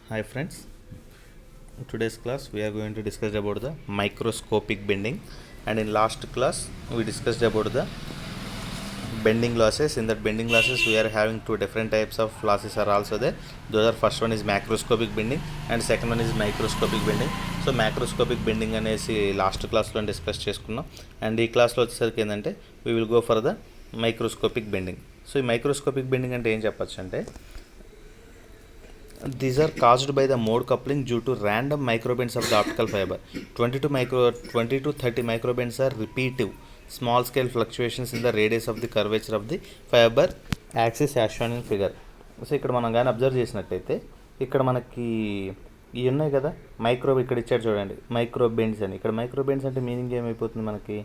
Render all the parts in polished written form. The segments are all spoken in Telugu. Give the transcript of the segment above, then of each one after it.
Hi friends, in today's class we are going to discuss about the microscopic bending, and in last class we discussed about the bending losses. In that bending losses we are having two different types of losses are also there. Those are, first one is macroscopic bending and second one is microscopic bending. So macroscopic bending అనేసి లాస్ట్ క్లాస్లో డిస్కస్ చేసుకున్నాం, అండ్ ఈ క్లాస్లో వచ్చేసరికి ఏంటంటే we will go for the microscopic bending. So ఈ మైక్రోస్కోపిక్ బెండింగ్ అంటే ఏం చెప్పచ్చు అంటే, these are caused by the mode coupling due to random microbends of the optical fiber. 20 to 30 microbends are repetitive small scale fluctuations in the radius of the curvature of the fiber axis as shown in figure. So ఇక్కడ మనం కానీ అబ్జర్వ్ చేసినట్టయితే ఇక్కడ మనకి ఇవి ఉన్నాయి కదా ఇక్కడ ఇచ్చాడు చూడండి మైక్రోబెండ్స్ అని. ఇక్కడ మైక్రోబెండ్స్ అంటే మీనింగ్ ఏమైపోతుంది మనకి,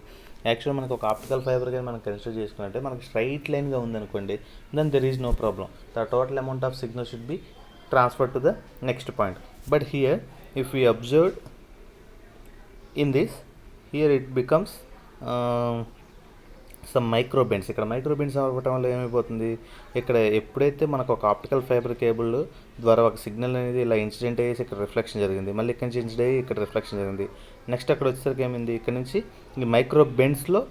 యాక్చువల్గా మనకు ఒక ఆప్టికల్ ఫైబర్ కానీ మనం కన్సిడర్ చేసుకున్నట్టే మనకి స్ట్రైట్ లైన్గా ఉందనుకోండి, then there is no problem. The total amount of signal should be transfer to the next point. But here if we observe in this, here it becomes some microbends. ఇక్కడ మైక్రోబెండ్స్ అవ్వటం వల్ల ఏమైపోతుంది, ఇక్కడ ఎప్పుడైతే మనకు ఒక ఆప్టికల్ ఫైబర్ కేబుల్ ద్వారా ఒక సిగ్నల్ అనేది ఇలా ఇన్సిడెంట్ అయ్యేసి ఇక్కడ రిఫ్లెక్షన్ జరిగింది, మళ్ళీ ఇక్కడ నుంచి ఇన్సిడెంట్ అయ్యి ఇక్కడ రిఫ్లెక్షన్ జరిగింది, నెక్స్ట్ అక్కడ వచ్చేసరికి ఏమైంది ఇక్కడ నుంచి ఈ మైక్రోబెండ్స్లో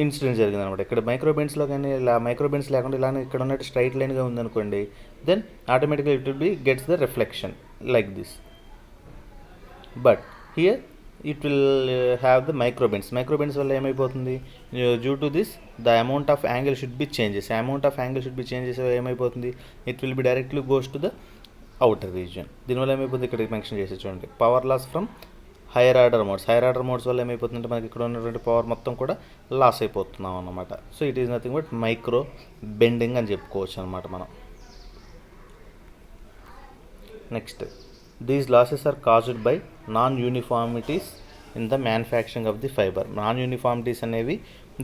ఇన్సిడెంట్ జరిగింది అనమాట. ఇక్కడ మైక్రోబెండ్స్లో కానీ ఇలా మైక్రోబెండ్స్ లేకుండా ఇలానే ఇక్కడ ఉన్నట్టు స్ట్రైట్ లైన్గా ఉందనుకోండి, దెన్ ఆటోమేటిక్గా it will be gets the reflection like this. But here it will have the microbends వల్ల ఏమైపోతుంది, due to this the amount of angle should be changes ఏమైపోతుంది, it will be directly goes to the outer region. దీనివల్ల ఏమైపోతుంది ఇక్కడ మెన్షన్ చేసి చూడండి, power loss from higher order modes వల్ల ఏమైపోతుందంటే మనకి ఇక్కడ ఉన్నటువంటి పవర్ మొత్తం కూడా లాస్ అయిపోతున్నాం అన్నమాట. So it is nothing but micro bending అని చెప్పుకోవచ్చు అనమాట మనం. Next, these losses are caused by non uniformities in the manufacturing of the fibre. Non uniformities అనేవి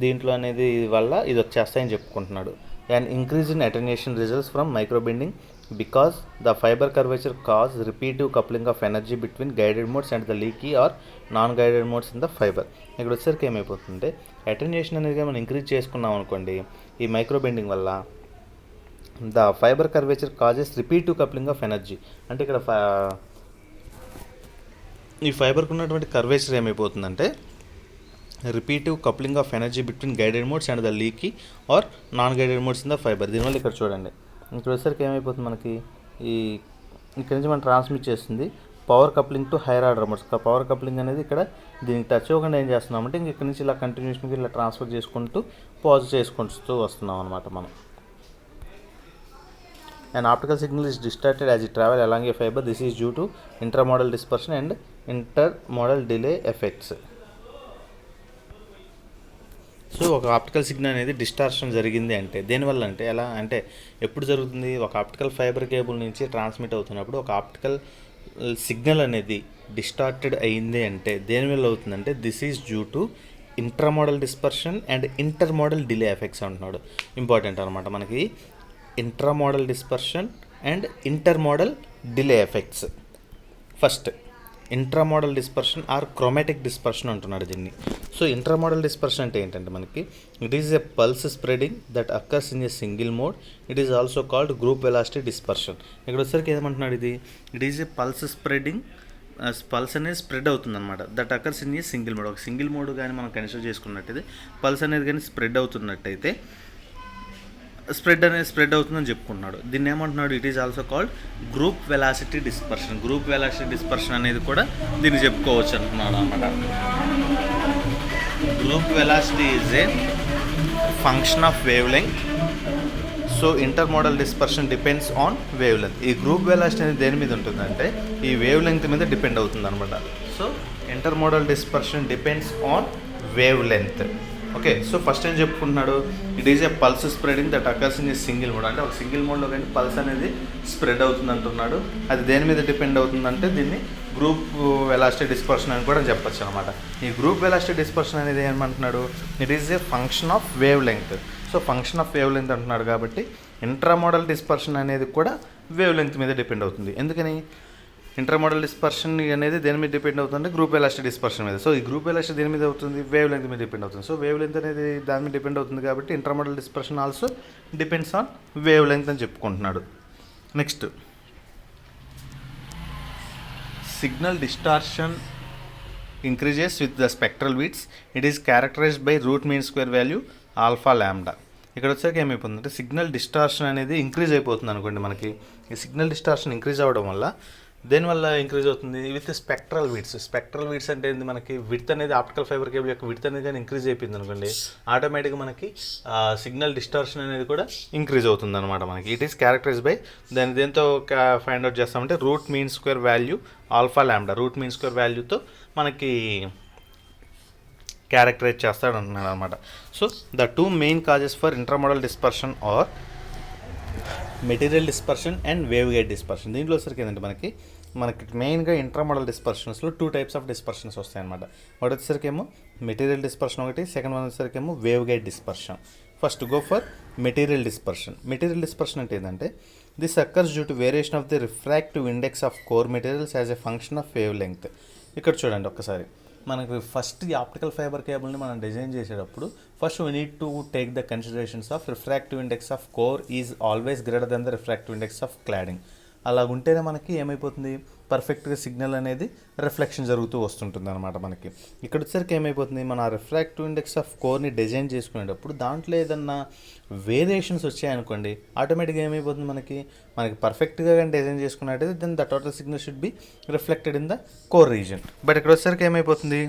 దీంట్లో అనేది వల్ల ఇది వచ్చేస్తాయని చెప్పుకుంటున్నాడు. And increase in attenuation results from micro bending because the fiber curvature cause repetitive coupling of energy between guided modes and the leaky or non-guided modes in the fiber. ఇక్కడ వచ్చేసరికి ఏమైపోతుందంటే అటెన్యూయేషన్ అనేది మనం ఇంక్రీజ్ చేసుకున్నాం అనుకోండి ఈ మైక్రో బెండింగ్ వల్ల, the fibre curvature causes repetitive coupling of energy. అంటే ఇక్కడ ఈ ఫైబర్కి ఉన్నటువంటి కర్వేచర్ ఏమైపోతుందంటే repetitive coupling of energy between guided modes and the leaky or non guided modes in the fibre. దీనివల్ల ఇక్కడ చూడండి ఇక్కడ వచ్చేసరికి ఏమైపోతుంది మనకి ఇక్కడ నుంచి మనం ట్రాన్స్మిట్ చేస్తుంది power coupling to hire order modes. Power coupling అనేది ఇక్కడ దీనికి టచ్ అవ్వకుండా ఏం చేస్తున్నామంటే ఇక్కడ నుంచి ఇలా కంటిన్యూషన్గా ఇలా ట్రాన్స్ఫర్ చేసుకుంటూ పాజ్ చేసుకుంటూ వస్తున్నాం అనమాట మనం. An optical signal is distorted as it travels along a fiber. This is due to intramodal dispersion and intermodal delay effects. So ఒక ఆప్టికల్ సిగ్నల్ అనేది డిస్టార్షన్ జరిగింది అంటే దేనివల్ల అంటే ఎలా అంటే ఎప్పుడు జరుగుతుంది, ఒక ఆప్టికల్ ఫైబర్ కేబుల్ నుంచి ట్రాన్స్మిట్ అవుతున్నప్పుడు ఒక ఆప్టికల్ సిగ్నల్ అనేది డిస్టార్టెడ్ అయింది అంటే దేనివల్ల అవుతుందంటే this is due to intramodal dispersion and intermodal delay effects అంటున్నాడు. ఇంపార్టెంట్ అనమాట మనకి intramodal dispersion and intermodal delay effects. First intramodal dispersion or chromatic dispersion అంటున్నాడు దీన్ని. సో ఇంట్రామోడల్ డిస్పర్షన్ అంటే ఏంటంటే మనకి it is a pulse spreading that occurs in a single mode. It is also called group velocity dispersion. ఇక్కడ వచ్చేసరికి ఏమంటున్నాడు ఇది, it is a pulse spreading, pulse అనేది స్ప్రెడ్ అవుతుంది అనమాట, that occurs in a single mode. ఒక సింగిల్ మోడ్ కానీ మనం కన్సిడర్ చేసుకున్నట్టయితే పల్స్ అనేది కానీ స్ప్రెడ్ అవుతున్నట్టయితే స్ప్రెడ్ అవుతుందని చెప్పుకుంటున్నాడు. దీన్ని ఏమంటున్నాడు, it is also called group velocity dispersion అనేది కూడా దీన్ని చెప్పుకోవచ్చు అంటున్నాడు అనమాట. Group velocity is a function of wavelength. So intermodal dispersion depends on wavelength. ఈ గ్రూప్ వెలాసిటీ అనేది దేని మీద ఉంటుందంటే ఈ వేవ్ లెంగ్త్ మీద డిపెండ్ అవుతుంది అనమాట. So intermodal dispersion depends on wavelength. Okay, so first ఏం చెప్పుకుంటున్నాడు, it is a pulse spreading that occurs in a single mode. అంటే ఒక సింగిల్ మోడ్లో కానీ పల్స్ అనేది స్ప్రెడ్ అవుతుంది అంటున్నాడు. అది దేని మీద డిపెండ్ అవుతుందంటే దీన్ని గ్రూప్ వెలాసిటీ డిస్పర్షన్ అని కూడా చెప్పచ్చు అనమాట. ఈ గ్రూప్ వెలాసిటీ డిస్పర్షన్ అనేది ఏమంటున్నాడు, it is a function of wavelength. So function of wave length అంటున్నాడు కాబట్టి ఇంట్రామోడల్ డిస్పర్షన్ అనేది కూడా వేవ్ లెంగ్త్ మీద డిపెండ్ అవుతుంది. ఎందుకని ఇంటర్మోడల్ డిస్పర్షన్ అనేది దేని మీద డిపెండ్ అవుతుంది, గ్రూప్ వెలాసిటీ డిస్పర్షన్ మీద. సో ఈ గ్రూప్ వెలాసిటీ దేని మీద అవుతుంది, వేవ్ లెంగ్త్ మీద డిపెండ్ అవుతుంది. సో వేవ్ లెంగ్త్ అనేది దాని మీద డిపెండ్ అవుతుంది కాబట్టి intermodal dispersion also depends on wavelength అని చెప్పుకుంటున్నాడు. Next, signal distortion increases with the spectral widths. It is characterized by root mean square value alpha lambda. ఇక్కడ వచ్చేసరికి ఏమైపోతుందంటే సిగ్నల్ డిస్టార్షన్ అనేది ఇంక్రీజ్ అయిపోతుంది అనుకోండి. మనకి ఈ సిగ్నల్ డిస్టార్షన్ ఇంక్రీజ్ అవ్వడం వల్ల దేనివల్ల ఇంక్రీజ్ అవుతుంది? With spectral width. Spectral width అంటే ఏంది? మనకి విడ్త్ అనేది ఆప్టికల్ ఫైబర్ కేబుల్ యొక్క విడ్త్ అనేది కానీ ఇంక్రీజ్ అయిపోయింది అనుకోండి, ఆటోమేటిక్గా మనకి సిగ్నల్ డిస్టార్షన్ అనేది కూడా ఇంక్రీజ్ అవుతుంది అనమాట. మనకి ఇట్ ఈస్ క్యారెక్టరైజ్ బై దేంతో ఫైండ్ అవుట్ చేస్తామంటే root mean square value alpha lambda. Root mean square వాల్యూతో మనకి క్యారెక్టరైజ్ చేస్తాడు అంటున్నాడు అనమాట. So the two main causes for intramodal dispersion are material dispersion and wave guide dispersion. దీంట్లో వచ్చరికి ఏంటంటే మనకి మెయిన్గా ఇంట్రామోడల్ డిస్పర్షన్స్లో 2 టైప్స్ ఆఫ్ డిస్పర్షన్స్ వస్తాయన్నమాట. ఒకటి వచ్చేసరికి ఏమో మెటీరియల్ డిస్పర్షన్ ఒకటి, సెకండ్ వన్ వచ్చేసరికి ఏమో wave guide dispersion. First go for material dispersion. Material dispersion అంటే ఏంటంటే this occurs due to variation of the refractive index of core materials as a function of wave length. ఇక్కడ చూడండి ఒక్కసారి, మనకు ఫస్ట్ ఈ ఆప్టికల్ ఫైబర్ కేబుల్ని మనం డిజైన్ చేసేటప్పుడు first we need to take the considerations of refractive index of core is always greater than the refractive index of cladding. అలా ఉంటేనే మనకి ఏమైపోతుంది, పర్ఫెక్ట్గా సిగ్నల్ అనేది రిఫ్లెక్షన్ జరుగుతూ వస్తుంటుంది అనమాట. మనకి ఇక్కడ వచ్చేసరికి ఏమైపోతుంది, మన refractive index of Korni design చేసుకునేటప్పుడు దాంట్లో ఏదన్నా వేరియేషన్స్ వచ్చాయనుకోండి, ఆటోమేటిక్గా ఏమైపోతుంది, మనకి పర్ఫెక్ట్గా కానీ డిజైన్ చేసుకున్నట్టయితే then the total signal should be reflected in the core region. But ఇక్కడ వచ్చేసరికి ఏమైపోతుంది,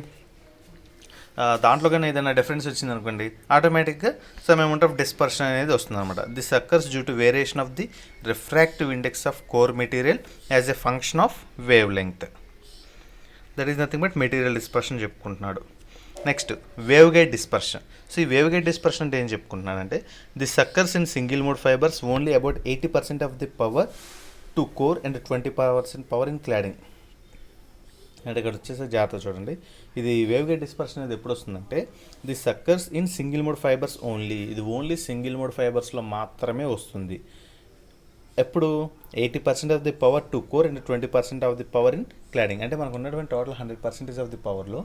దాంట్లో కానీ ఏదైనా డిఫరెన్స్ వచ్చింది అనుకోండి, ఆటోమేటిక్గా సమ్ అమౌంట్ ఆఫ్ డిస్పర్షన్ అనేది వస్తుంది అనమాట. This occurs due to variation of the refractive index of core material as a function of wavelength. That is nothing but material dispersion చెప్పుకుంటున్నాడు. Next wave guide dispersion. So ఈ వేవ్ గైడ్ డిస్పర్షన్ అంటే ఏం చెప్పుకుంటున్నానంటే this occurs in single mode fibres only about 80% of the power to core and 20% power in cladding. అంటే ఇక్కడ వచ్చేసి జాగ్రత్త చూడండి, ఇది వేవ్ గైడ్ డిస్పర్షన్ అనేది ఎప్పుడు వస్తుందంటే the suckers in single mode fibres only. ఇది ఓన్లీ సింగిల్ మోడ్ ఫైబర్స్లో మాత్రమే వస్తుంది. ఎప్పుడు 80% of the power to core and 20% of the power in cladding. అంటే మనకు ఉన్నటువంటి టోటల్ 100% ఆఫ్ ది పవర్లో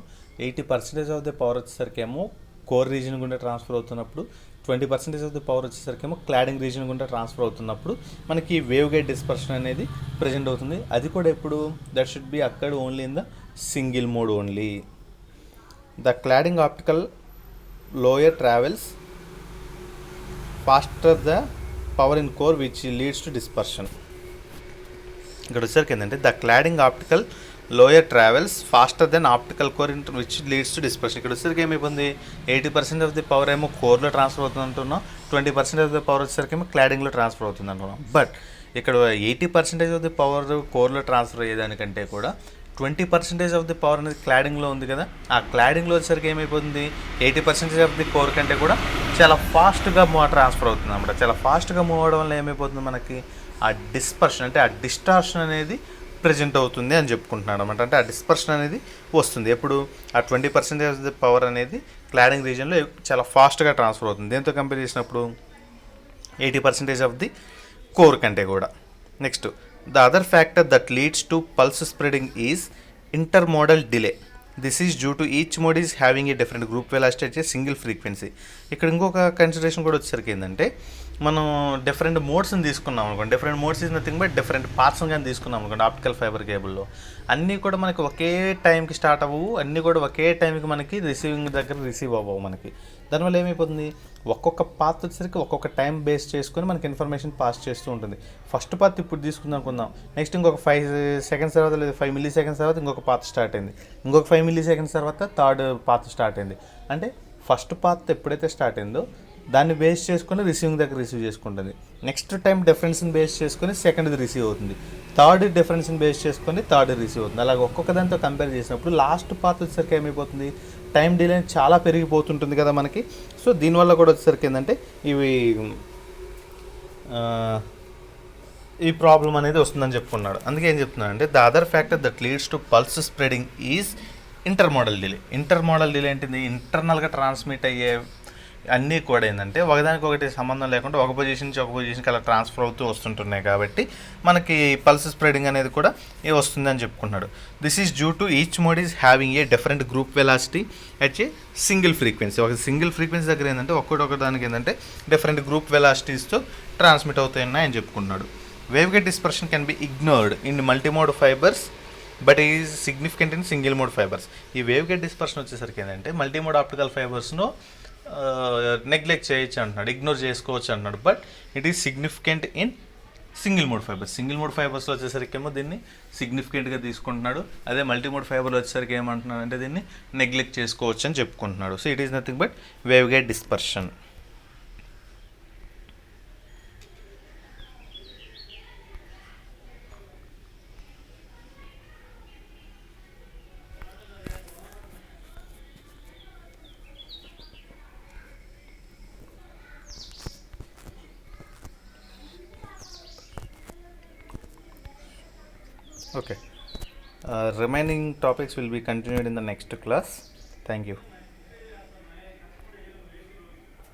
80% ఆఫ్ ది పవర్ వచ్చేసరికి ఏమో కోర్ రీజన్ గుండా ట్రాన్స్ఫర్ అవుతున్నప్పుడు, 20% ఆఫ్ ది పవర్ వచ్చేసరికి ఏమో క్లాడింగ్ రీజన్ గుండా ట్రాన్స్ఫర్ అవుతున్నప్పుడు మనకి వేవ్ గైడ్ డిస్పర్షన్ అనేది ప్రజెంట్ అవుతుంది. అది కూడా ఎప్పుడు, that should be occurred only in the single mode only. The cladding optical lower travels faster the power in core which leads to dispersion. ఇక్కడ వచ్చేసరికి ఏంటంటే the cladding optical lower travels faster then optical core in which leads to dispersion. ఇక్కడ వచ్చేసరికి ఏమైపోయింది, 80% ఆఫ్ ది పవర్ ఏమో కోర్లో ట్రాన్స్ఫర్ అవుతుంది అంటున్నాం, 20% ఆఫ్ ది పవర్ వచ్చేసరికి ఏమో క్లాడింగ్లో ట్రాన్స్ఫర్ అవుతుంది అంటున్నాం. బట్ ఇక్కడ 80% ఆఫ్ ది పవర్ కోర్లో ట్రాన్స్ఫర్ అయ్యేదానికంటే కూడా 20% ఆఫ్ ది పవర్ అనేది క్లాడింగ్లో ఉంది కదా, ఆ క్లాడింగ్లో వచ్చేసరికి ఏమైపోతుంది, 80% ఆఫ్ ది కోర్ కంటే కూడా చాలా ఫాస్ట్గా ట్రాన్స్ఫర్ అవుతుంది అన్నమాట. చాలా ఫాస్ట్గా మూవ్ అవడం వల్ల ఏమైపోతుంది, మనకి ఆ డిస్పర్షన్ అంటే ఆ డిస్టార్షన్ అనేది ప్రజెంట్ అవుతుంది అని చెప్పుకుంటున్నాడు అనమాట. అంటే ఆ డిస్పర్షన్ అనేది వస్తుంది ఎప్పుడు, ఆ 20% ఆఫ్ ది పవర్ అనేది క్లాడింగ్ రీజన్లో చాలా ఫాస్ట్గా ట్రాన్స్ఫర్ అవుతుంది. దీంతో కంపేర్ చేసినప్పుడు 80% ఆఫ్ ది కోర్ కంటే కూడా. Next the other factor that leads to pulse spreading is intermodal delay. This is due to each mode is having a different group velocity at a single frequency. ఇక్కడ ఇంకొక కన్సిడరేషన్ కూడా వచ్చేసరికి ఏంటంటే మనం డిఫరెంట్ మోడ్స్ని తీసుకున్నాం అనుకోండి, different modes is nothing but different పార్ట్స్ని కానీ తీసుకున్నాం అనుకోండి ఆప్టికల్ ఫైబర్ కేబుల్లో, అన్నీ కూడా మనకి ఒకే టైంకి స్టార్ట్ అవ్వవు, అన్నీ కూడా ఒకే టైంకి మనకి రిసీవింగ్ దగ్గర రిసీవ్ అవ్వవు మనకి. దానివల్ల ఏమైపోతుంది, ఒక్కొక్క పాత్ వచ్చేసరికి ఒక్కొక్క టైం బేస్ చేసుకొని మనకి ఇన్ఫర్మేషన్ పాస్ చేస్తూ ఉంటుంది. ఫస్ట్ పాత్ ఇప్పుడు తీసుకుందాం అనుకుందాం, నెక్స్ట్ ఇంకొక 5 seconds తర్వాత లేదా 5 milliseconds తర్వాత ఇంకొక పాత్ స్టార్ట్ అయింది, ఇంకొక 5 milliseconds తర్వాత థర్డ్ పాత్ స్టార్ట్ అయింది. అంటే ఫస్ట్ పాత్ ఎప్పుడైతే స్టార్ట్ అయిందో దాన్ని బేస్ చేసుకొని రిసీవింగ్ దగ్గర రిసీవ్ చేసుకుంటుంది, నెక్స్ట్ టైం డిఫరెన్స్ని బేస్ చేసుకొని సెకండ్ది రిసీవ్ అవుతుంది, థర్డ్ డిఫరెన్స్ని బేస్ చేసుకొని థర్డ్ రిసీవ్ అవుతుంది. అలాగే ఒక్కొక్క దాంతో కంపేర్ చేసినప్పుడు లాస్ట్ పాత్ వచ్చేసరికి ఏమైపోతుంది, టైం డిలే చాలా పెరిగిపోతుంటుంది కదా మనకి. సో దీనివల్ల కూడా వచ్చేసరికి ఏంటంటే ఈ ప్రాబ్లం అనేది వస్తుందని చెప్పుకున్నాడు. అందుకే ఏం చెప్తున్నాడు అంటే the other factor that leads to pulse spreading is intermodal delay. Intermodal delay ఏంటిది, ఇంటర్నల్గా ట్రాన్స్మిట్ అయ్యే అన్నీ కూడా ఏంటంటే ఒకదానికొకటి సంబంధం లేకుండా ఒక పొజిషన్ నుంచి ఒక పొజిషన్కి అలా ట్రాన్స్ఫర్ అవుతూ వస్తుంటున్నాయి కాబట్టి మనకి పల్స్ స్ప్రెడింగ్ అనేది కూడా వస్తుందని చెప్పుకున్నాడు. This is due to each mode is having a different group velocity at a single frequency. ఒక సింగిల్ ఫ్రీక్వెన్సీ దగ్గర ఏంటంటే ఒక్కొక్క దానికి ఏంటంటే డిఫరెంట్ గ్రూప్ వెలాసిటీస్తో ట్రాన్స్మిట్ అవుతాయని చెప్పుకున్నాడు. Wave guide dispersion can be ignored in multimode fibres but is significant in single mode fibres. ఈ వేవ్ గైడ్ డిస్పర్షన్ వచ్చేసరికి ఏంటంటే మల్టీమోడ్ ఆప్టికల్ ఫైబర్స్ను నెగ్లెక్ట్ చేయొచ్చు అంటున్నాడు, ఇగ్నోర్ చేసుకోవచ్చు అంటున్నాడు. But it is significant in single mode fibres. Single mode ఫైబర్స్లో వచ్చేసరికి ఏమో దీన్ని సిగ్నిఫికెంట్గా తీసుకుంటున్నాడు. అదే మల్టీమోడ్ ఫైబర్లో వచ్చేసరికి ఏమంటున్నాడు అంటే దీన్ని నెగ్లెక్ట్ చేసుకోవచ్చు అని చెప్పుకుంటున్నాడు. So it is nothing but wave guide dispersion. Okay. Remaining topics will be continued in the next class. Thank you.